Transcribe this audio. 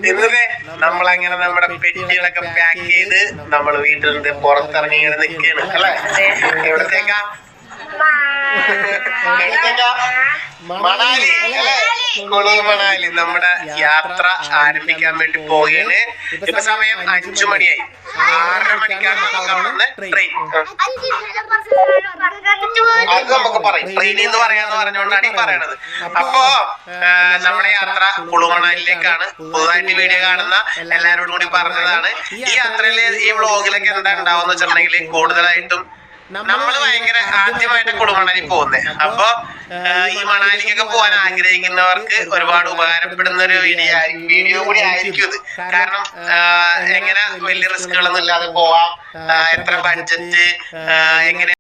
ഇന്നലെ നമ്മളങ്ങനെ നമ്മുടെ പെട്ടികളൊക്കെ പാക്ക് ചെയ്ത് നമ്മൾ വീട്ടിൽ നിന്ന് പുറത്തിറങ്ങി ഇങ്ങനെ നിൽക്കുകയാണ് അല്ലെ. എവിടത്തേക്കാ? മണാലി അല്ലെ. കുളു മണാലി നമ്മുടെ യാത്ര ആരംഭിക്കാൻ വേണ്ടി പോവുകയാണ്. ഇപ്പൊ സമയം 5 മണിയായി. 6:30 മണിക്കാണ് നമുക്ക് അവിടുന്ന് ട്രെയിൻ. അത് നമുക്ക് പറയും, ട്രെയിനിൽ നിന്ന് പറയാന്ന് പറഞ്ഞുകൊണ്ടാണ് ഈ പറയണത്. അപ്പോ നമ്മുടെ യാത്ര കുളുമണാലിലേക്കാണ്. പുതുതായിട്ട് വീഡിയോ കാണുന്ന എല്ലാവരോടും കൂടി പറഞ്ഞതാണ്. ഈ യാത്രയില് ഈ വ്ളോഗിലൊക്കെ എന്താ ഉണ്ടാവുന്ന വെച്ചിട്ടുണ്ടെങ്കിൽ കൂടുതലായിട്ടും നമ്മള് ഭയങ്കര ആദ്യമായിട്ട് കുളുമണാലി പോകുന്നത്. അപ്പൊ ഈ മണാലിക്കൊക്കെ പോകാൻ ആഗ്രഹിക്കുന്നവർക്ക് ഒരുപാട് ഉപകാരപ്പെടുന്ന ഒരു വീഡിയോ കൂടി ആയിരിക്കും ഇത്. കാരണം എങ്ങനെ വലിയ റിസ്കുകളൊന്നും ഇല്ലാതെ പോവാം, എത്ര ബഡ്ജറ്റ്, എങ്ങനെ